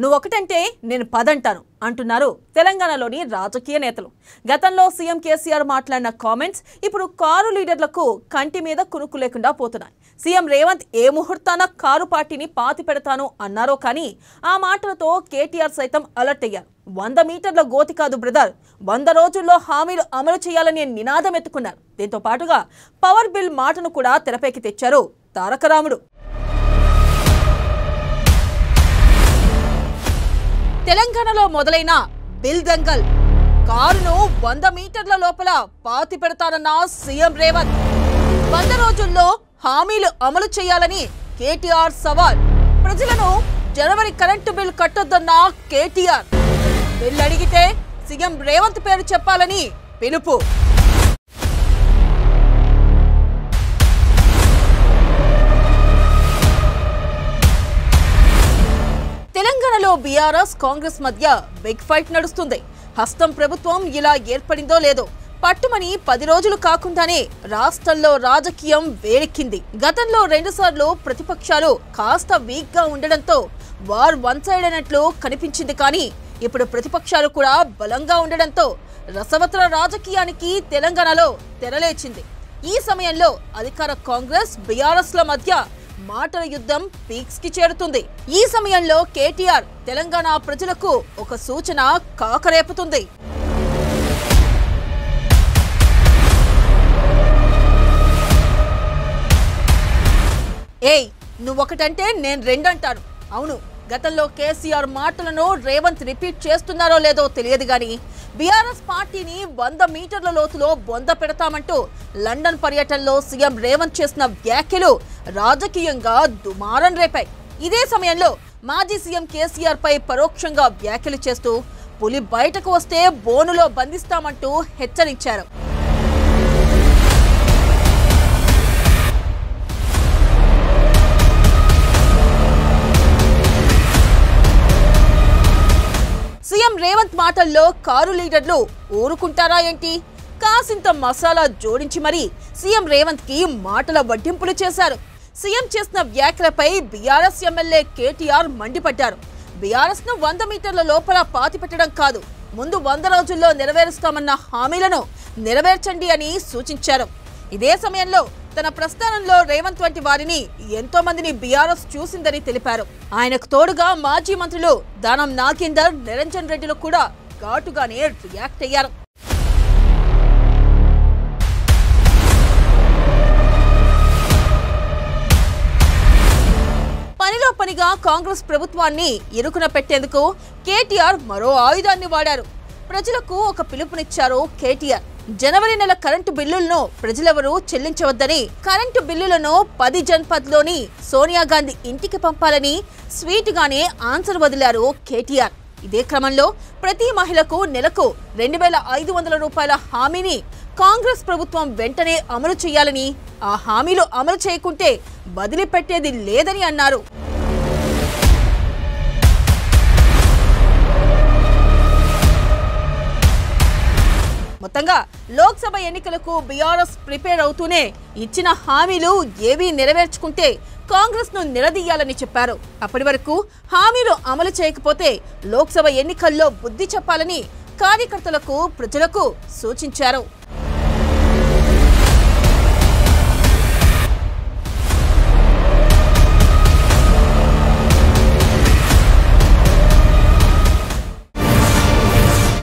నువ్వొకటంటే నేను 10 అంటాను అంటున్నారు తెలంగాణలోని రాజకీయ నేతలు. గతంలో సీఎం కేసీఆర్ మాట్లాడిన కామెంట్స్ ఇప్పుడు కారు లీడర్లకు కంటి మీద కునుకు లేకుండా పోతున్నాయి. సీఎం రేవంత్ ఏ ముహూర్తాన కారు పార్టీని పాతి పెడతాను అన్నారో కానీ ఆ మాటలతో కేటీఆర్ సైతం అలర్ట్ అయ్యారు. 100 మీటర్ల గోతి కాదు బ్రదర్, 100 రోజుల్లో హామీలు అమలు చేయాలని నినాదం ఎత్తుకున్నారు. దీంతో పాటుగా పవర్ బిల్ మాటను కూడా తెరపైకి తెచ్చారు తారక రాముడు. తెలంగాణలో మొదలైన బిల్ దంగల్, కారును 100 మీటర్ల లోపల పాతి పెడతారన్న సీఎం రేవంత్, 100 రోజుల్లో హామీలు అమలు చేయాలని కేటీఆర్ సవాల్, ప్రజలను జనవరి కరెంటు బిల్ కట్టొద్దన్న కేటీఆర్, బిల్ అడిగితే సీఎం రేవంత్ పేరు చెప్పాలని పిలుపు. తెలంగాణలో బీఆర్ఎస్ కాంగ్రెస్ మధ్య బిగ్ ఫైట్ నడుస్తుంది. హస్తం ప్రభుత్వం ఇలా ఏర్పడిందో లేదో పట్టుమని 10 రోజులు కాకుండానే రాష్ట్రంలో రాజకీయం వేడెక్కింది. గతంలో 2 సార్లు ప్రతిపక్షాలు కాస్త వీక్ గా ఉండడంతో వార్ వన్ సైడ్ అయినట్లు కనిపించింది. కానీ ఇప్పుడు ప్రతిపక్షాలు కూడా బలంగా ఉండడంతో రసవత్తర రాజకీయానికి తెలంగాణలో తెరలేచింది. ఈ సమయంలో అధికార కాంగ్రెస్ బీఆర్ఎస్ ల మధ్య మాటల యుద్ధం పీక్స్ కి చేరుతుంది. ఈ సమయంలో కేటీఆర్ తెలంగాణ ప్రజలకు ఒక సూచన కాకరేపుతుంది. ఏయ్, నువ్వొకటంటే నేను 2 అంటాను. అవును, గతంలో కేసీఆర్ మాటలను రేవంత్ రిపీట్ చేస్తున్నారో లేదో తెలియదు గాని బీఆర్ఎస్ పార్టీని 100 మీటర్ల లోతులో బొంద పెడతామంటూ లండన్ పర్యటనలో సీఎం రేవంత్ చేసిన వ్యాఖ్యలు రాజకీయంగా దుమారం రేపాయి. ఇదే సమయంలో మాజీ సీఎం కేసీఆర్ పై పరోక్షంగా వ్యాఖ్యలు చేస్తూ పులి బయటకు వస్తే బోనులో బంధిస్తామంటూ హెచ్చరించారు. సీఎం రేవంత్ మాటల్లో కారు లీడర్లు ఊరుకుంటారా ఏంటి? కాసింత మసాలా జోడించి మరీ సీఎం రేవంత్ కి మాటల వడ్డింపులు చేశారు. సీఎం చేసిన వ్యాఖ్యలపై బీఆర్ఎస్ ఎమ్మెల్యే కేటీఆర్ మండిపడ్డారు. బీఆర్ఎస్ ను 100 మీటర్ల లోపల పాతి పెట్టడం కాదు, ముందు 100 రోజుల్లో నెరవేరుస్తామన్న హామీలను నెరవేర్చండి అని సూచించారు. ఇదే సమయంలో తన ప్రస్థానంలో రేవంత్ వంటి వారిని ఎంతో మందిని బీఆర్ఎస్ చూసిందని తెలిపారు. ఆయనకు తోడుగా మాజీ మంత్రులు దానం నాగేందర్, నిరంజన్ రెడ్డిలు కూడా ఘాటుగానే రియాక్ట్ అయ్యారు. పనిలో పనిగా కాంగ్రెస్ ప్రభుత్వాన్ని ఇరుకున పెట్టేందుకు కేటీఆర్ మరో ఆయుధాన్ని వాడారు. ప్రజలకు ఒక పిలుపునిచ్చారు కేటీఆర్. జనవరి నెల కరెంటు బిల్లులను ప్రజలెవరూ చెల్లించవద్దని, కరెంటు బిల్లులను 10 జన్పథ్లోని సోనియా గాంధీ ఇంటికి పంపాలని స్వీట్ గానే ఆన్సర్ వదిలారు కేటీఆర్. ఇదే క్రమంలో ప్రతి మహిళకు నెలకు 2500 రూపాయల హామీని కాంగ్రెస్ ప్రభుత్వం వెంటనే అమలు చేయాలని, ఆ హామీలు అమలు చేయకుంటే వదిలిపెట్టేది లేదని అన్నారు. మొత్తంగా లోక్సభ ఎన్నికలకు బీఆర్ఎస్ ప్రిపేర్ అవుతూనే ఇచ్చిన హామీలు ఏవీ నెరవేర్చుకుంటే కాంగ్రెస్ ను నిలదీయాలని చెప్పారు. అప్పటి వరకు హామీలు అమలు చేయకపోతే లోక్సభ ఎన్నికల్లో బుద్ధి చెప్పాలని కార్యకర్తలకు, ప్రజలకు సూచించారు.